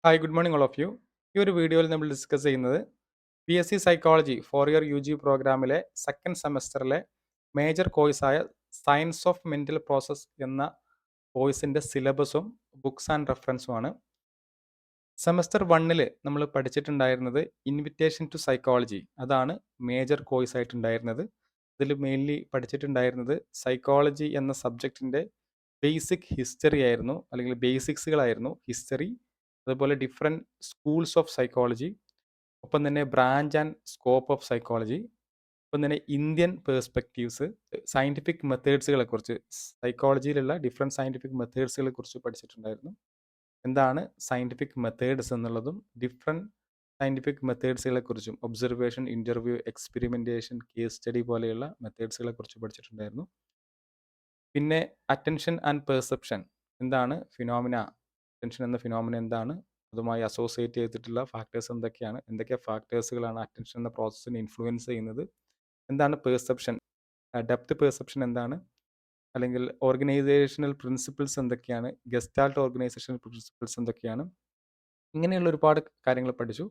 Hi good morning all of you. ഈ ഒരു വീഡിയോയിൽ നമ്മൾ ഡിസ്കസ് ചെയ്യുന്നത് BSc സൈക്കോളജി 4 ഇയർ UG പ്രോഗ്രാമിലെ സെക്കൻഡ് സെമസ്റ്ററിലെ മേജർ കോഴ്സായ സയൻസ് ഓഫ് മെൻ്റൽ പ്രോസസ് എന്ന കോഴ്സിൻ്റെ സിലബസും ബുക്സ് ആൻഡ് റെഫറൻസുമാണ്. സെമസ്റ്റർ 1 നമ്മൾ പഠിച്ചിട്ടുണ്ടായിരുന്നത് ഇൻവിറ്റേഷൻ ടു സൈക്കോളജി, അതാണ് മേജർ കോഴ്സ് ആയിട്ടുണ്ടായിരുന്നത്. ഇതിൽ മെയിൻലി പഠിച്ചിട്ടുണ്ടായിരുന്നത് സൈക്കോളജി എന്ന സബ്ജക്റ്റിൻ്റെ ബേസിക് ഹിസ്റ്ററി ആയിരുന്നു, അല്ലെങ്കിൽ ബേസിക്സുകളായിരുന്നു. ഹിസ്റ്ററി, അതുപോലെ ഡിഫറെൻറ്റ് സ്കൂൾസ് ഓഫ് സൈക്കോളജി, ഒപ്പം തന്നെ branch and scope of psychology, ഒപ്പം തന്നെ ഇന്ത്യൻ പേഴ്സ്പെക്റ്റീവ്സ്, സയൻറ്റിഫിക് മെത്തേഡ്സുകളെ കുറിച്ച്, സൈക്കോളജിയിലുള്ള ഡിഫറെൻറ്റ് സയൻറ്റിഫിക് മെത്തേഡ്സുകളെ കുറിച്ച് പഠിച്ചിട്ടുണ്ടായിരുന്നു. എന്താണ് സയൻറ്റിഫിക് മെത്തേഡ്സ് എന്നുള്ളതും ഡിഫറെൻറ്റ് സയൻറ്റിഫിക് മെത്തേഡ്സുകളെ കുറിച്ചും, observation, interview, experimentation, case study പോലെയുള്ള മെത്തേഡ്സുകളെ കുറിച്ച് പഠിച്ചിട്ടുണ്ടായിരുന്നു. പിന്നെ അറ്റൻഷൻ ആൻഡ് പെർസെപ്ഷൻ, എന്താണ് ഫിനോമിന, അറ്റൻഷൻ എന്ന ഫിനോമിന എന്താണ്, അതുമായി അസോസിയേറ്റ് ചെയ്തിട്ടുള്ള ഫാക്ടേഴ്സ് എന്തൊക്കെയാണ്, എന്തൊക്കെ ഫാക്ടേഴ്സുകളാണ് അറ്റൻഷൻ എന്ന പ്രോസസ്സിനെ ഇൻഫ്ലുവൻസ് ചെയ്യുന്നത്, എന്താണ് പെർസെപ്ഷൻ, ഡെപ്ത് പെർസെപ്ഷൻ എന്താണ്, അല്ലെങ്കിൽ ഓർഗനൈസേഷണൽ പ്രിൻസിപ്പിൾസ് എന്തൊക്കെയാണ്, ഗസ്റ്റാൾട്ട് ഓർഗനൈസേഷണൽ പ്രിൻസിപ്പിൾസ് എന്തൊക്കെയാണ്, ഇങ്ങനെയുള്ള ഒരുപാട് കാര്യങ്ങൾ പഠിച്ചു.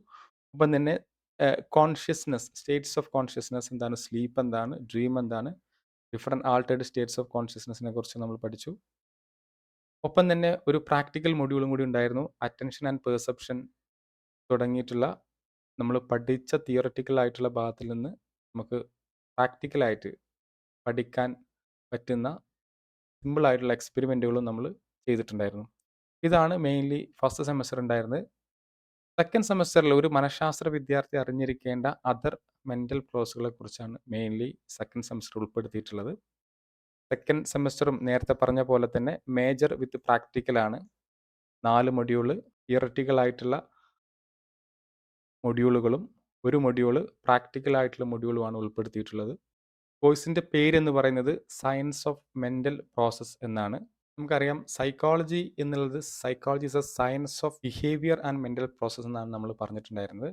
ഒപ്പം തന്നെ കോൺഷ്യസ്നെസ്, സ്റ്റേറ്റ്സ് ഓഫ് കോൺഷ്യസ്നെസ് എന്താണ്, സ്ലീപ്പ് എന്താണ്, ഡ്രീം എന്താണ്, ഡിഫറെൻറ്റ് ആൾട്ടേർഡ് സ്റ്റേറ്റ്സ് ഓഫ് കോൺഷ്യസ്നെസ്സിനെ കുറിച്ച് നമ്മൾ പഠിച്ചു. ഒപ്പം തന്നെ ഒരു പ്രാക്ടിക്കൽ മൊഡ്യൂളും കൂടി ഉണ്ടായിരുന്നു. അറ്റൻഷൻ ആൻഡ് പെർസെപ്ഷൻ തുടങ്ങിയിട്ടുള്ള നമ്മൾ പഠിച്ച തിയററ്റിക്കൽ ആയിട്ടുള്ള ഭാഗത്തിൽ നിന്ന് നമുക്ക് പ്രാക്ടിക്കലായിട്ട് പഠിക്കാൻ പറ്റുന്ന സിമ്പിളായിട്ടുള്ള എക്സ്പെരിമെൻറ്റുകളും നമ്മൾ ചെയ്തിട്ടുണ്ടായിരുന്നു. ഇതാണ് മെയിൻലി ഫസ്റ്റ് സെമസ്റ്റർ ഉണ്ടായിരുന്നത്. സെക്കൻഡ് സെമസ്റ്ററിൽ ഒരു മനഃശാസ്ത്ര വിദ്യാർത്ഥി അറിഞ്ഞിരിക്കേണ്ട അതർ മെൻ്റൽ പ്രോസസ്സുകളെ കുറിച്ചാണ് മെയിൻലി സെക്കൻഡ് സെമസ്റ്റർ ഉൾപ്പെടുത്തിയിട്ടുള്ളത്. സെക്കൻഡ് സെമസ്റ്ററും നേരത്തെ പറഞ്ഞ പോലെ തന്നെ മേജർ വിത്ത് പ്രാക്ടിക്കലാണ്. 4 മൊഡ്യൂള് തിയററ്റിക്കൽ ആയിട്ടുള്ള മൊഡ്യൂളുകളും ഒരു മൊഡ്യൂള് പ്രാക്ടിക്കൽ ആയിട്ടുള്ള മൊഡ്യൂളുമാണ് ഉൾപ്പെടുത്തിയിട്ടുള്ളത്. കോഴ്സിൻ്റെ പേരെന്ന് പറയുന്നത് സയൻസ് ഓഫ് മെൻ്റൽ പ്രോസസ് എന്നാണ്. നമുക്കറിയാം സൈക്കോളജി എന്നുള്ളത്, psychology is A science of behaviour and mental process എന്നാണ് നമ്മൾ പറഞ്ഞിട്ടുണ്ടായിരുന്നത്.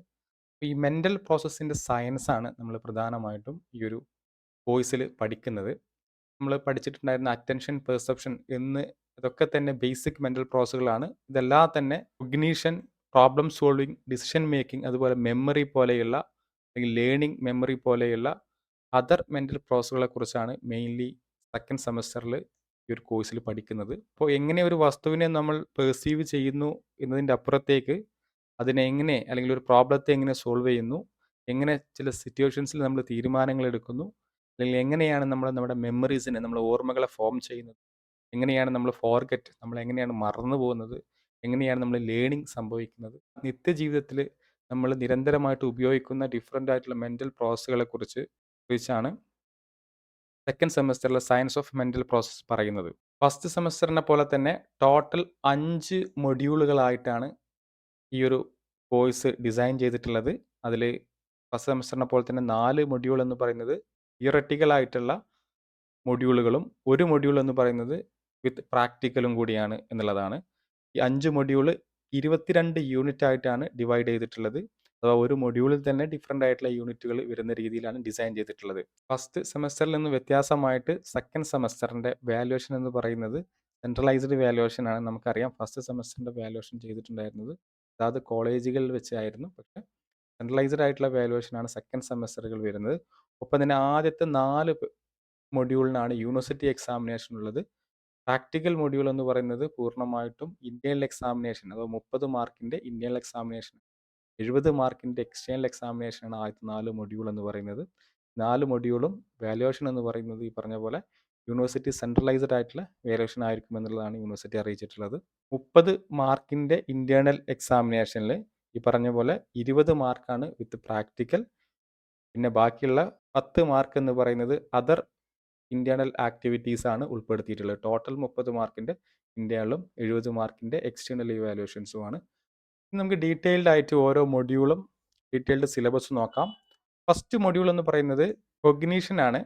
ഈ മെൻ്റൽ പ്രോസസ്സിൻ്റെ സയൻസാണ് നമ്മൾ പ്രധാനമായിട്ടും ഈ ഒരു കോഴ്സിൽ പഠിക്കുന്നത്. നമ്മൾ പഠിച്ചിട്ടുണ്ടായിരുന്ന അറ്റൻഷൻ, പെർസെപ്ഷൻ ഇതൊക്കെ തന്നെ ബേസിക് മെൻ്റൽ പ്രോസസ്സുകളാണ്. ഇതെല്ലാം തന്നെ cognition, problem solving, decision making, അതുപോലെ മെമ്മറി പോലെയുള്ള, അല്ലെങ്കിൽ ലേണിംഗ് മെമ്മറി പോലെയുള്ള അതർ മെൻ്റൽ പ്രോസസ്സുകളെ കുറിച്ചാണ് മെയിൻലി സെക്കൻഡ് സെമസ്റ്ററിൽ ഈ ഒരു കോഴ്സിൽ പഠിക്കുന്നത്. അപ്പോൾ എങ്ങനെ ഒരു വസ്തുവിനെ നമ്മൾ പെർസീവ് ചെയ്യുന്നു എന്നതിൻ്റെ അപ്പുറത്തേക്ക് അതിനെങ്ങനെ, അല്ലെങ്കിൽ ഒരു പ്രോബ്ലത്തെ എങ്ങനെ സോൾവ് ചെയ്യുന്നു, എങ്ങനെ ചില സിറ്റുവേഷൻസിൽ നമ്മൾ തീരുമാനങ്ങൾ എടുക്കുന്നു, അല്ലെങ്കിൽ എങ്ങനെയാണ് നമ്മുടെ മെമ്മറീസിനെ, നമ്മുടെ ഓർമ്മകളെ ഫോം ചെയ്യുന്നത്, എങ്ങനെയാണ് നമ്മൾ നമ്മൾ എങ്ങനെയാണ് മറന്നു പോകുന്നത്, എങ്ങനെയാണ് നമ്മൾ ലേണിംഗ് സംഭവിക്കുന്നത്, നിത്യജീവിതത്തിൽ നമ്മൾ നിരന്തരമായിട്ട് ഉപയോഗിക്കുന്ന ഡിഫറെൻ്റ് ആയിട്ടുള്ള മെൻ്റൽ പ്രോസസ്സുകളെ കുറിച്ചാണ് സെക്കൻഡ് സെമസ്റ്ററിലെ സയൻസ് ഓഫ് മെൻ്റൽ പ്രോസസ് പറയുന്നത്. ഫസ്റ്റ് സെമസ്റ്ററിനെ പോലെ തന്നെ ടോട്ടൽ 5 മൊഡ്യൂളുകളായിട്ടാണ് ഈ ഒരു കോഴ്സ് ഡിസൈൻ ചെയ്തിട്ടുള്ളത്. അതിൽ ഫസ്റ്റ് സെമസ്റ്ററിനെ പോലെ തന്നെ 4 മൊഡ്യൂൾ എന്ന് പറയുന്നത് തിയററ്റിക്കൽ ആയിട്ടുള്ള മൊഡ്യൂളുകളും ഒരു മൊഡ്യൂൾ എന്ന് പറയുന്നത് വിത്ത് പ്രാക്ടിക്കലും കൂടിയാണ് എന്നുള്ളതാണ്. ഈ 5 മൊഡ്യൂള് 22 യൂണിറ്റ് ആയിട്ടാണ് ഡിവൈഡ് ചെയ്തിട്ടുള്ളത്. അഥവാ ഒരു മൊഡ്യൂളിൽ തന്നെ ഡിഫറെൻ്റ് ആയിട്ടുള്ള യൂണിറ്റുകൾ വരുന്ന രീതിയിലാണ് ഡിസൈൻ ചെയ്തിട്ടുള്ളത്. ഫസ്റ്റ് സെമസ്റ്ററിൽ നിന്ന് വ്യത്യാസമായിട്ട് സെക്കൻഡ് സെമസ്റ്ററിൻ്റെ വാല്യുവേഷൻ എന്ന് പറയുന്നത് സെൻട്രലൈസ്ഡ് വാല്യുവേഷൻ ആണ്. നമുക്കറിയാം ഫസ്റ്റ് സെമസ്റ്ററിൻ്റെ വാല്യുവേഷൻ ചെയ്തിട്ടുണ്ടായിരുന്നത് അതായത് കോളേജുകളിൽ വെച്ചായിരുന്നു. പക്ഷേ സെൻട്രലൈസ്ഡ് ആയിട്ടുള്ള വാല്യുവേഷനാണ് സെക്കൻഡ് സെമസ്റ്ററുകൾ വരുന്നത്. ഒപ്പം തന്നെ ആദ്യത്തെ 4 മൊഡ്യൂളിനാണ് യൂണിവേഴ്സിറ്റി എക്സാമിനേഷൻ ഉള്ളത്. പ്രാക്ടിക്കൽ മൊഡ്യൂൾ എന്ന് പറയുന്നത് പൂർണ്ണമായിട്ടും ഇന്റേണൽ എക്സാമിനേഷൻ, അഥവാ 30 മാർക്കിൻ്റെ ഇന്റേണൽ എക്സാമിനേഷൻ, 70 മാർക്കിൻ്റെ എക്സ്റ്റേണൽ എക്സാമിനേഷനാണ് ആദ്യത്തെ 4 മൊഡ്യൂൾ എന്ന് പറയുന്നത്. 4 മൊഡ്യൂളും വാല്യുവേഷൻ എന്ന് പറയുന്നത് ഈ പറഞ്ഞ പോലെ യൂണിവേഴ്സിറ്റി സെൻട്രലൈസ്ഡ് ആയിട്ടുള്ള വാല്യുവേഷൻ ആയിരിക്കും എന്നുള്ളതാണ് യൂണിവേഴ്സിറ്റി അറിയിച്ചിട്ടുള്ളത്. 30 മാർക്കിൻ്റെ ഇന്റേണൽ എക്സാമിനേഷനിൽ ഈ പറഞ്ഞ പോലെ 20 മാർക്കാണ് വിത്ത് പ്രാക്ടിക്കൽ. പിന്നെ ബാക്കിയുള്ള 10 മാർക്ക് എന്ന് പറയുന്നത് അതർ ഇന്റേണൽ ആക്ടിവിറ്റീസ് ആണ് ഉൾപ്പെടുത്തിയിട്ടുള്ളത്. ടോട്ടൽ 30 മാർക്കിൻ്റെ ഇന്റേണലും 70 മാർക്കിൻ്റെ എക്സ്റ്റേണൽ ഇവാലുവേഷൻസുമാണ്. നമുക്ക് ഡീറ്റെയിൽഡ് ആയിട്ട് ഓരോ മൊഡ്യൂളും ഡീറ്റെയിൽഡ് സിലബസ് നോക്കാം. ഫസ്റ്റ് മൊഡ്യൂൾ എന്ന് പറയുന്നത് കൊഗ്നീഷൻ ആണ്.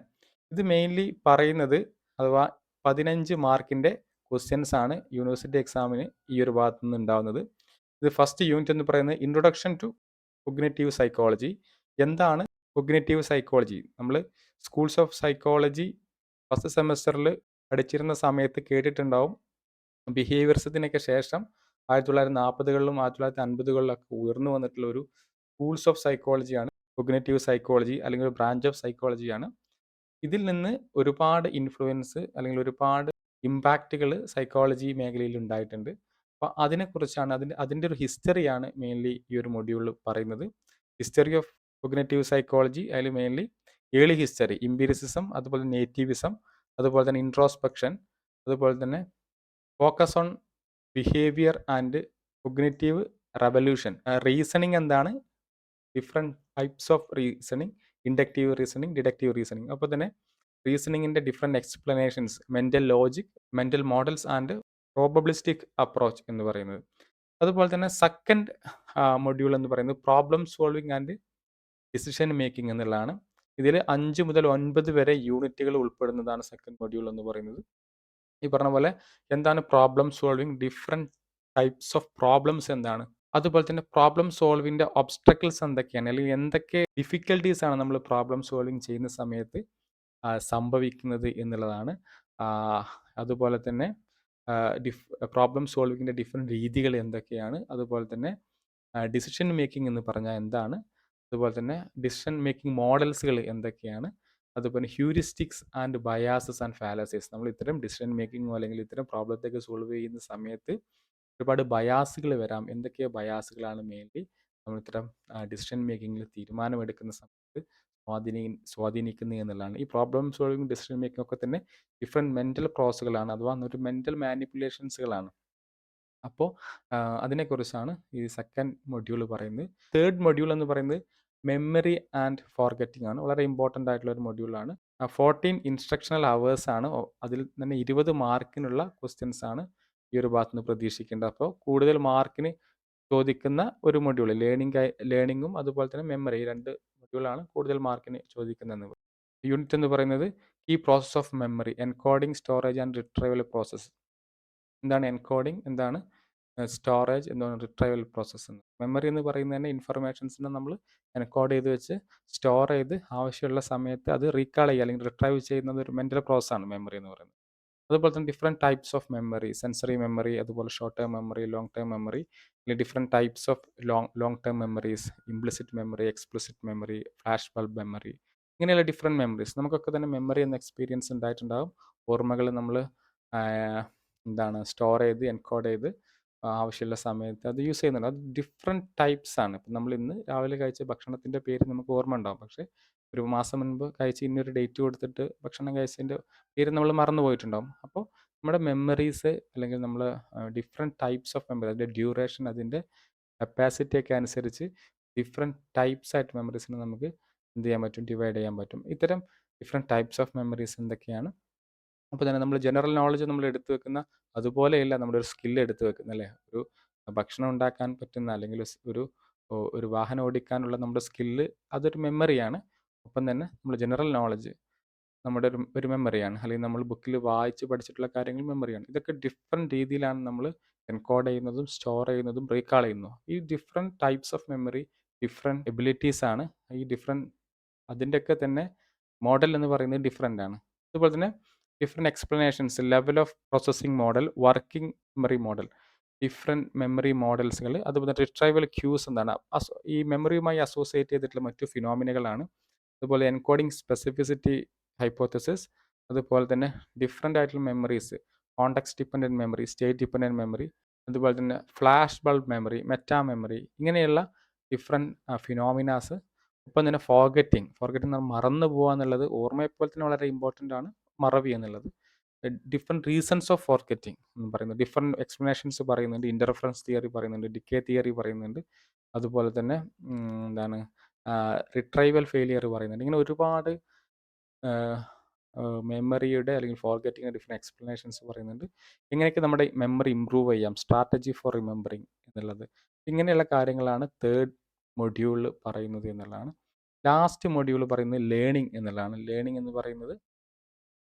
ഇത് മെയിൻലി പറയുന്നത്, അഥവാ 15 മാർക്കിൻ്റെ ക്വസ്റ്റ്യൻസ് ആണ് യൂണിവേഴ്സിറ്റി എക്സാമിന് ഈ ഒരു ഭാഗത്തു നിന്ന് ഉണ്ടാവുന്നത്. ഇത് ഫസ്റ്റ് യൂണിറ്റ് എന്ന് പറയുന്നത് ഇൻട്രൊഡക്ഷൻ ടു കൊഗ്നിറ്റീവ് സൈക്കോളജി. എന്താണ് കൊഗ്നിറ്റീവ് സൈക്കോളജി? നമ്മൾ സ്കൂൾസ് ഓഫ് സൈക്കോളജി ഫസ്റ്റ് സെമസ്റ്ററിൽ പഠിച്ചിരുന്ന സമയത്ത് കേട്ടിട്ടുണ്ടാവും. ബിഹേവിയറിസത്തിനൊക്കെ ശേഷം 1940കളിലും 1950കളിലൊക്കെ ഉയർന്നു വന്നിട്ടുള്ള ഒരു സ്കൂൾസ് ഓഫ് സൈക്കോളജിയാണ് കൊഗ്നിറ്റീവ് സൈക്കോളജി, അല്ലെങ്കിൽ ഒരു ബ്രാഞ്ച് ഓഫ് സൈക്കോളജിയാണ്. ഇതിൽ നിന്ന് ഒരുപാട് ഇൻഫ്ലുവൻസ് അല്ലെങ്കിൽ ഒരുപാട് ഇമ്പാക്റ്റുകൾ സൈക്കോളജി മേഖലയിൽ ഉണ്ടായിട്ടുണ്ട്. അപ്പോൾ അതിനെക്കുറിച്ചാണ് അതിൻ്റെ ഒരു ഹിസ്റ്ററിയാണ് മെയിൻലി ഈ ഒരു മൊഡ്യൂളിൽ പറയുന്നത്. ഹിസ്റ്ററി ഓഫ് കൊഗ്നിറ്റീവ് സൈക്കോളജി, അതിൽ മെയിൻലി ഏർലി ഹിസ്റ്ററി, ഇംപീരിസിസം, അതുപോലെ നേറ്റീവിസം, അതുപോലെ തന്നെ ഇൻട്രോസ്പെക്ഷൻ, അതുപോലെ തന്നെ focus on behaviour and cognitive revolution. Reasoning എന്താണ്, different types of reasoning, inductive reasoning, deductive reasoning. അപ്പോൾ തന്നെ റീസണിങ്ങിൻ്റെ different explanations, mental logic, mental models and probabilistic approach എന്ന് പറയുന്നത്. അതുപോലെ തന്നെ സെക്കൻഡ് മൊഡ്യൂൾ എന്ന് പറയുന്നത് problem solving and decision making എന്നുള്ളതാണ്. ഇതിൽ 5 മുതൽ 9 വരെ യൂണിറ്റുകൾ ഉൾപ്പെടുന്നതാണ് സെക്കൻഡ് മൊഡ്യൂൾ എന്ന് പറയുന്നത്. ഈ പറഞ്ഞ പോലെ എന്താണ് problem solving, different types of problems എന്താണ്, അതുപോലെ തന്നെ പ്രോബ്ലം സോൾവിൻ്റെ ഒബ്സ്റ്റക്കിൾസ് എന്തൊക്കെയാണ്, അല്ലെങ്കിൽ എന്തൊക്കെ ഡിഫിക്കൽട്ടീസ് ആണ് നമ്മൾ പ്രോബ്ലം സോൾവിങ് ചെയ്യുന്ന സമയത്ത് സംഭവിക്കുന്നത് എന്നുള്ളതാണ്. അതുപോലെ തന്നെ പ്രോബ്ലം സോൾവിങ്ങിൻ്റെ ഡിഫറെൻറ്റ് രീതികൾ എന്തൊക്കെയാണ്, അതുപോലെ തന്നെ ഡിസിഷൻ മേക്കിംഗ് എന്ന് പറഞ്ഞാൽ എന്താണ്, അതുപോലെ തന്നെ ഡിസിഷൻ മേക്കിംഗ് മോഡൽസുകൾ എന്തൊക്കെയാണ്, അതുപോലെ ഹ്യൂരിസ്റ്റിക്സ് ആൻഡ് ബയാസസ് ആൻഡ് ഫാലസീസ്. നമ്മൾ ഇത്തരം ഡിസിഷൻ മേക്കിങ്ങോ അല്ലെങ്കിൽ ഇത്തരം പ്രോബ്ലത്തെയൊക്കെ സോൾവ് ചെയ്യുന്ന സമയത്ത് ഒരുപാട് ബയാസുകൾ വരാം. എന്തൊക്കെയോ ബയാസുകളാണ് മെയിൻലി നമ്മൾ ഇത്തരം ഡിസിഷൻ മേക്കിങ്ങിൽ തീരുമാനമെടുക്കുന്ന സമയത്ത് സ്വാധീനിക്കുന്നത് എന്നുള്ളതാണ്. ഈ പ്രോബ്ലം സോൾവിങ്, ഡിസിഷൻ മേക്കിംഗ് ഒക്കെ തന്നെ ഡിഫറെൻറ്റ് മെൻ്റൽ പ്രോസസ്സുകളാണ്, അഥവാ ഒരു മെൻ്റൽ മാനിപ്പുലേഷൻസുകളാണ്. അപ്പോൾ അതിനെക്കുറിച്ചാണ് ഈ സെക്കൻഡ് മൊഡ്യൂൾ പറയുന്നത്. തേർഡ് മൊഡ്യൂൾ എന്ന് പറയുന്നത് മെമ്മറി ആൻഡ് ഫോർഗെറ്റിംഗ് ആണ്. വളരെ ഇമ്പോർട്ടൻ്റ് ആയിട്ടുള്ള ഒരു മൊഡ്യൂളാണ്. 14 ഇൻസ്ട്രക്ഷണൽ അവേഴ്സ് ആണ്. അതിൽ തന്നെ 20 മാർക്കിനുള്ള ക്വസ്റ്റ്യൻസ് ആണ് ഈ ഒരു ഭാഗത്ത് നിന്ന് പ്രതീക്ഷിക്കേണ്ടത്. അപ്പോൾ കൂടുതൽ മാർക്കിന് ചോദിക്കുന്ന ഒരു മൊഡ്യൂൾ, ലേണിങ്ങും അതുപോലെ തന്നെ മെമ്മറി, ഈ 2 മൊഡ്യൂളാണ് കൂടുതൽ മാർക്കിന് ചോദിക്കുന്നത്. യൂണിറ്റ് എന്ന് പറയുന്നത് ഈ process of memory, encoding, storage and retrieval process. എന്താണ് എൻകോഡിംഗ്, എന്താണ് സ്റ്റോറേജ്, എന്താണ് റിട്രൈവൽ പ്രോസസ്സ് എന്ന്. മെമ്മറി എന്ന് പറയുന്നത് തന്നെ ഇൻഫർമേഷൻസിനെ നമ്മൾ എൻകോഡ് ചെയ്ത് വെച്ച് സ്റ്റോർ ചെയ്ത് ആവശ്യമുള്ള സമയത്ത് അത് റീകാൾ ചെയ്യുക അല്ലെങ്കിൽ റിട്രൈവ് ചെയ്യുന്നത് ഒരു മെൻ്റൽ പ്രോസസ്സാണ് മെമ്മറി എന്ന് പറയുന്നത്. അതുപോലെ തന്നെ different types of memory, sensory memory, അതുപോലെ short term memory, long term memory, അല്ലെങ്കിൽ different types of long term memories, implicit memory, explicit memory, flashbulb memory, ഇങ്ങനെയുള്ള ഡിഫറെൻറ്റ് മെമ്മറീസ്. നമുക്കൊക്കെ തന്നെ മെമ്മറി എന്ന എക്സ്പീരിയൻസ് ഉണ്ടായിട്ടുണ്ടാകും. ഓർമ്മകൾ നമ്മൾ എന്താണ് സ്റ്റോർ ചെയ്ത് എൻകോഡ് ചെയ്ത് ആവശ്യമുള്ള സമയത്ത് അത് യൂസ് ചെയ്യുന്നുണ്ട്. അത് ഡിഫറെൻറ്റ് ടൈപ്സ് ആണ്. ഇപ്പം നമ്മൾ ഇന്ന് രാവിലെ കഴിച്ച ഭക്ഷണത്തിൻ്റെ പേര് നമുക്ക് ഓർമ്മ ഉണ്ടാകും, പക്ഷേ ഒരു മാസം മുൻപ് കഴിച്ച് ഇന്നൊരു ഡേറ്റ് കൊടുത്തിട്ട് ഭക്ഷണം കഴിച്ചതിൻ്റെ പേര് നമ്മൾ മറന്നു പോയിട്ടുണ്ടാകും. അപ്പോൾ നമ്മുടെ മെമ്മറീസ്, അല്ലെങ്കിൽ നമ്മൾ ഡിഫറെൻറ്റ് ടൈപ്സ് ഓഫ് മെമ്മറി, അതിൻ്റെ ഡ്യൂറേഷൻ, അതിൻ്റെ കപ്പാസിറ്റി ഒക്കെ അനുസരിച്ച് ഡിഫറെൻറ്റ് ടൈപ്സ് ആയിട്ട് മെമ്മറീസിനെ നമുക്ക് എന്ത് ചെയ്യാൻ പറ്റും, ഡിവൈഡ് ചെയ്യാൻ പറ്റും. ഇത്തരം ഡിഫറെൻറ്റ് ടൈപ്സ് ഓഫ് മെമ്മറീസ് എന്തൊക്കെയാണ്? അപ്പോൾ തന്നെ നമ്മൾ ജനറൽ നോളജ് നമ്മൾ എടുത്തു വെക്കുന്ന അതുപോലെയല്ല നമ്മുടെ ഒരു സ്കില്ല് എടുത്തു വെക്കുന്നത്, അല്ലേ? ഒരു ഭക്ഷണം ഉണ്ടാക്കാൻ പറ്റുന്ന, അല്ലെങ്കിൽ ഒരു വാഹനം ഓടിക്കാനുള്ള നമ്മുടെ സ്കില്ല്, അതൊരു മെമ്മറിയാണ്. ഒപ്പം തന്നെ നമ്മൾ ജനറൽ നോളജ് നമ്മുടെ ഒരു മെമ്മറിയാണ്, അല്ലെങ്കിൽ നമ്മൾ ബുക്കിൽ വായിച്ച് പഠിച്ചിട്ടുള്ള കാര്യങ്ങൾ മെമ്മറിയാണ്. ഇതൊക്കെ ഡിഫറെൻറ്റ് രീതിയിലാണ് നമ്മൾ എൻകോഡ് ചെയ്യുന്നതും സ്റ്റോർ ചെയ്യുന്നതും റീകാൾ ചെയ്യുന്നതും. ഈ different types of memory, different abilities ആണ്. ഈ ഡിഫറെൻറ്റ് അതിൻ്റെയൊക്കെ തന്നെ മോഡൽ എന്ന് പറയുന്നത് ഡിഫറെൻ്റ് ആണ്. അതുപോലെ തന്നെ different explanations, level of processing model, working memory model, different memory മോഡൽസുകൾ, അതുപോലെ റിട്രൈവൽ ക്യൂസ് എന്താണ്, ഈ മെമ്മറിയുമായി അസോസിയേറ്റ് ചെയ്തിട്ടുള്ള മറ്റു ഫിനോമിനകളാണ്. അതുപോലെ എൻകോഡിംഗ് സ്പെസിഫിസിറ്റി ഹൈപ്പോത്തസിസ്, അതുപോലെ തന്നെ ഡിഫറെൻ്റ് ആയിട്ടുള്ള memories, context dependent memory, state dependent memory, അതുപോലെ തന്നെ flash bulb memory, meta memory, ഇങ്ങനെയുള്ള ഡിഫറെൻറ്റ് ഫിനോമിനാസ്. ഒപ്പം തന്നെ ഫോർഗെറ്റിംഗ് നമ്മൾ മറന്നു പോകുക എന്നുള്ളത് ഓർമ്മയെപ്പോലെ തന്നെ വളരെ ഇമ്പോർട്ടൻ്റ് ആണ്, മറവി എന്നുള്ളത്. ഡിഫറെൻറ്റ് റീസൺസ് ഓഫ് ഫോർഗെറ്റിംഗ് എന്ന് പറയുന്നത്, ഡിഫറെൻറ്റ് എക്സ്പ്ലനേഷൻസ് പറയുന്നുണ്ട്. ഇൻ്റർഫറൻസ് തിയറി പറയുന്നുണ്ട്, ഡിക്കേ തിയറി പറയുന്നുണ്ട്, അതുപോലെ തന്നെ എന്താണ് റിട്രൈവൽ ഫെയിലിയർ പറയുന്നുണ്ട്. ഇങ്ങനെ ഒരുപാട് മെമ്മറിയുടെ അല്ലെങ്കിൽ ഫോർഗെറ്റിംഗ് ഡിഫറെൻറ്റ് എക്സ്പ്ലനേഷൻസ് പറയുന്നുണ്ട്. എങ്ങനെയൊക്കെ നമ്മുടെ മെമ്മറി ഇമ്പ്രൂവ് ചെയ്യാം, സ്ട്രാറ്റജി ഫോർ റിമെമ്പറിങ് എന്നുള്ളത്. ഇങ്ങനെയുള്ള കാര്യങ്ങളാണ് തേർഡ് മൊഡ്യൂളിൽ പറയുന്നത് എന്നുള്ളതാണ്. ലാസ്റ്റ് മൊഡ്യൂൾ പറയുന്നത് ലേണിംഗ് എന്നുള്ളതാണ്. ലേണിംഗ് എന്ന് പറയുന്നത്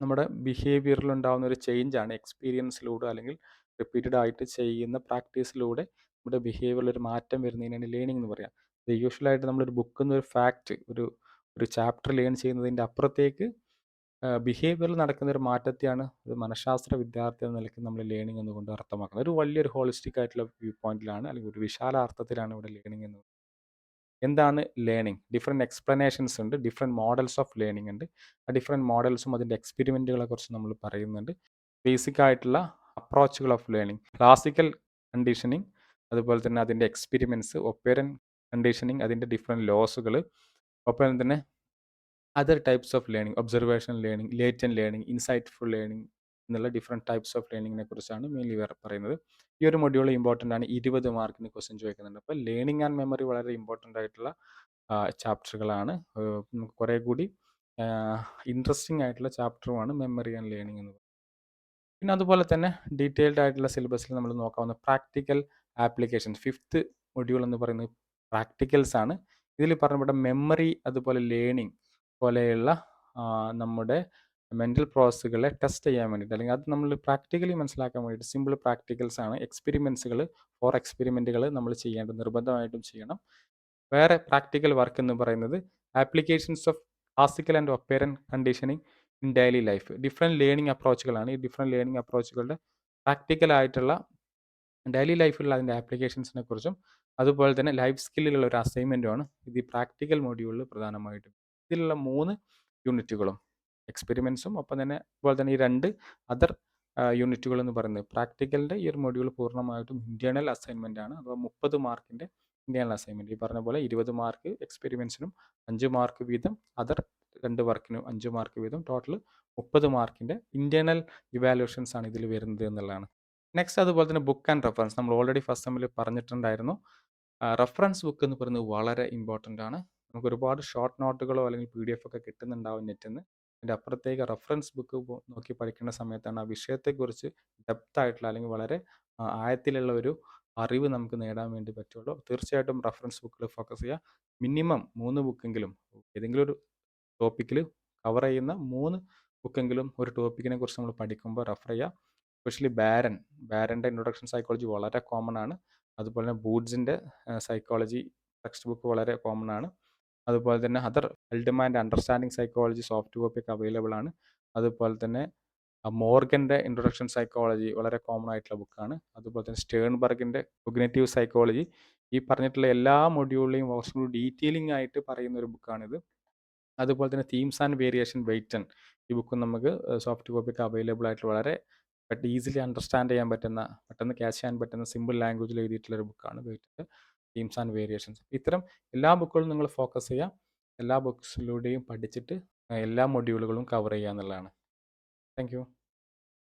നമ്മുടെ ബിഹേവിയറിൽ ഉണ്ടാകുന്ന ഒരു ചേഞ്ചാണ്. എക്സ്പീരിയൻസിലൂടെ അല്ലെങ്കിൽ റിപ്പീറ്റഡ് ആയിട്ട് ചെയ്യുന്ന പ്രാക്ടീസിലൂടെ നമ്മുടെ ബിഹേവിയറിൽ ഒരു മാറ്റം വരുന്നതിനാണ് ലേണിംഗ് എന്ന് പറയാം. ഇത് യൂഷ്വലായിട്ട് നമ്മളൊരു ബുക്കിൽ നിന്ന് ഒരു ഫാക്റ്റ്, ഒരു ചാപ്റ്റർ ലേൺ ചെയ്യുന്നതിൻ്റെ അപ്പുറത്തേക്ക് ബിഹേവിയറിൽ നടക്കുന്ന ഒരു മാറ്റത്തെയാണ് ഒരു മനഃശാസ്ത്ര വിദ്യാർത്ഥി എന്ന നിലയ്ക്ക് നമ്മൾ ലേണിംഗ് എന്നുകൊണ്ട് അർത്ഥമാക്കുന്നത്. ഒരു വലിയൊരു ഹോളിസ്റ്റിക് ആയിട്ടുള്ള വ്യൂ പോയിന്റിലാണ്, അല്ലെങ്കിൽ ഒരു വിശാല അർത്ഥത്തിലാണ് ഇവിടെ ലേണിംഗ് എന്ന്. എന്താണ് ലേണിംഗ്? ഡിഫറെൻറ്റ് എക്സ്പ്ലനേഷൻസ് ഉണ്ട്, ഡിഫറെൻറ്റ് മോഡൽസ് ഓഫ് ലേണിംഗ് ഉണ്ട്. ആ ഡിഫറെൻറ്റ് മോഡൽസും അതിൻ്റെ എക്സ്പെരിമെൻറ്റുകളെ കുറിച്ച് നമ്മൾ പറയുന്നുണ്ട്. ബേസിക് ആയിട്ടുള്ള അപ്രോച്ചുകൾ ഓഫ് ലേണിംഗ്, ക്ലാസിക്കൽ കണ്ടീഷനിങ്, അതുപോലെ തന്നെ അതിൻ്റെ എക്സ്പെരിമെൻറ്റ്സ്, ഒപ്പേരൻ കണ്ടീഷനിങ്, അതിൻ്റെ ഡിഫറെൻറ്റ് ലോസുകൾ, ഒപ്പം തന്നെ other types of learning, observational learning, latent learning, insightful learning എന്നുള്ള ഡിഫറെൻറ്റ് ടൈപ്സ് ഓഫ് ലേണിങ്ങിനെ കുറിച്ചാണ് മെയിൻലി പറയുന്നത്. ഈ ഒരു മൊഡ്യൂൾ ഇമ്പോർട്ടൻ്റ് ആണ്, 20 മാർക്കിന് ക്വസ്റ്റ്യൻ ചോദിക്കുന്നുണ്ട്. അപ്പോൾ ലേണിംഗ് ആൻഡ് മെമ്മറി വളരെ ഇമ്പോർട്ടൻ്റ് ആയിട്ടുള്ള ചാപ്റ്ററുകളാണ്. നമുക്ക് കുറേ കൂടി ഇൻട്രസ്റ്റിംഗ് ആയിട്ടുള്ള ചാപ്റ്ററുമാണ് മെമ്മറി ആൻഡ് ലേണിംഗ് എന്ന് പറയുന്നത്. പിന്നെ അതുപോലെ തന്നെ ഡീറ്റെയിൽഡ് ആയിട്ടുള്ള സിലബസിൽ നമ്മൾ നോക്കാവുന്ന പ്രാക്ടിക്കൽ ആപ്ലിക്കേഷൻ, 5th മൊഡ്യൂൾ എന്ന് പറയുന്നത് പ്രാക്ടിക്കൽസ് ആണ്. ഇതിൽ പറഞ്ഞപ്പെട്ട മെമ്മറി അതുപോലെ ലേണിംഗ് പോലെയുള്ള നമ്മുടെ മെൻ്റൽ പ്രോസസ്സുകളെ ടെസ്റ്റ് ചെയ്യാൻ വേണ്ടിയിട്ട്, അല്ലെങ്കിൽ അത് നമ്മൾ പ്രാക്ടിക്കലി മനസ്സിലാക്കാൻ വേണ്ടിയിട്ട് സിമ്പിൾ പ്രാക്ടിക്കൽസ് ആണ്. എക്സ്പെരിമെൻറ്റ്സുകൾ, 4 എക്സ്പെരിമെൻറ്റുകൾ നമ്മൾ ചെയ്യേണ്ടത് നിർബന്ധമായിട്ടും ചെയ്യണം. വേറെ പ്രാക്ടിക്കൽ വർക്ക് എന്ന് പറയുന്നത് applications of classical and operant conditioning in daily life. Different learning അപ്രോച്ചുകളാണ്. ഈ ഡിഫറെൻറ്റ് ലേണിംഗ് അപ്രോച്ചുകളുടെ പ്രാക്ടിക്കലായിട്ടുള്ള ഡെയിലി ലൈഫിലുള്ള അതിൻ്റെ ആപ്ലിക്കേഷൻസിനെ കുറിച്ചും, അതുപോലെ തന്നെ ലൈഫ് സ്കില്ലിലുള്ള ഒരു അസൈൻമെൻറ്റുമാണ് ഇത് ഈ പ്രാക്ടിക്കൽ മൊഡ്യൂളിൽ പ്രധാനമായിട്ടും. ഇതിലുള്ള 3 യൂണിറ്റുകളും എക്സ്പെരിമെൻസും, ഒപ്പം തന്നെ അതുപോലെ തന്നെ ഈ 2 അതർ യൂണിറ്റുകൾ എന്ന് പറയുന്നത് പ്രാക്ടിക്കലിൻ്റെ ഈ ഒരു മൊഡ്യൂൾ പൂർണ്ണമായിട്ടും ഇൻറ്റേർണൽ അസൈൻമെൻ്റ് ആണ്. അഥവാ 30 മാർക്കിൻ്റെ ഇൻറ്റേർണൽ അസൈൻമെൻറ്റ്. ഈ പറഞ്ഞ പോലെ 20 മാർക്ക് എക്സ്പെരിമെൻസിനും 5 മാർക്ക് വീതം, അതർ 2 വർക്കിനും 5 മാർക്ക് വീതം, ടോട്ടൽ 30 മാർക്കിൻ്റെ ഇൻറ്റേർണൽ ഇവാലുവേഷൻസ് ആണ് ഇതിൽ വരുന്നത് എന്നുള്ളതാണ്. നെക്സ്റ്റ് അതുപോലെ തന്നെ ബുക്ക് ആൻഡ് റെഫറൻസ്, നമ്മൾ ഓൾറെഡി ഫസ്റ്റ് സെമ്മിൽ പറഞ്ഞിട്ടുണ്ടായിരുന്നു. റെഫറൻസ് ബുക്ക് എന്ന് പറയുന്നത് വളരെ ഇമ്പോർട്ടൻ്റ് ആണ്. നമുക്ക് ഒരുപാട് ഷോർട്ട് നോട്ടുകളോ അല്ലെങ്കിൽ PDF ഒക്കെ കിട്ടുന്നുണ്ടാവും നെറ്റിൽ നിന്ന്. അതിൻ്റെ അപ്പുറത്തേക്ക് റെഫറൻസ് ബുക്ക് നോക്കി പഠിക്കുന്ന സമയത്താണ് ആ വിഷയത്തെക്കുറിച്ച് ഡെപ്ത് ആയിട്ടുള്ള, അല്ലെങ്കിൽ വളരെ ആഴത്തിലുള്ള ഒരു അറിവ് നമുക്ക് നേടാൻ വേണ്ടി പറ്റുള്ളൂ. തീർച്ചയായിട്ടും റെഫറൻസ് ബുക്കിൽ ഫോക്കസ് ചെയ്യുക. മിനിമം 3 ബുക്കെങ്കിലും ഏതെങ്കിലും ഒരു ടോപ്പിക്കിൽ കവർ ചെയ്യുന്ന 3 ബുക്കെങ്കിലും ഒരു ടോപ്പിക്കിനെ കുറിച്ച് നമ്മൾ പഠിക്കുമ്പോൾ റെഫർ ചെയ്യുക. എസ്പെഷ്യലി ബാരൻ്റെ ഇൻട്രൊഡക്ഷൻ സൈക്കോളജി വളരെ കോമൺ ആണ്. അതുപോലെ തന്നെ ബൂട്ട്സിൻ്റെ സൈക്കോളജി ടെക്സ്റ്റ് ബുക്ക് വളരെ കോമൺ ആണ്. അതുപോലെ തന്നെ other Feldman and understanding psychology soft copy ഒക്കെ അവൈലബിൾ ആണ്. അതുപോലെ തന്നെ മോർഗൻ്റെ ഇൻട്രൊഡക്ഷൻ സൈക്കോളജി വളരെ കോമൺ ആയിട്ടുള്ള ബുക്കാണ്. അതുപോലെ തന്നെ സ്റ്റേൺബർഗിൻ്റെ കൊഗ്നിറ്റീവ് സൈക്കോളജി, ഈ പറഞ്ഞിട്ടുള്ള എല്ലാ മൊഡ്യൂളിലെയും കുറച്ചുകൂടി ഡീറ്റെയിലിംഗ് ആയിട്ട് പറയുന്ന ഒരു ബുക്കാണിത്. അതുപോലെ തന്നെ തീംസ് ആൻഡ് വേരിയേഷൻ വെയ്റ്റൺ, ഈ ബുക്കും നമുക്ക് സോഫ്റ്റ് കോപ്പിക്ക് അവൈലബിൾ ആയിട്ട് വളരെ ഈസിലി അണ്ടർസ്റ്റാൻഡ് ചെയ്യാൻ പറ്റുന്ന, പെട്ടെന്ന് ക്യാച്ച് ചെയ്യാൻ പറ്റുന്ന സിമ്പിൾ ലാംഗ്വേജിൽ എഴുതിയിട്ടുള്ള ഒരു ബുക്കാണ് വെയ്റ്റൻ്റെ തീംസ് ആൻഡ് വേരിയേഷൻസ്. ഇത്തരം എല്ലാ ബുക്കുകളും നിങ്ങൾ ഫോക്കസ് ചെയ്യുക. എല്ലാ ബുക്സിലൂടെയും പഠിച്ചിട്ട് എല്ലാ മൊഡ്യൂളുകളും കവർ ചെയ്യുക എന്നുള്ളതാണ്. Thank you.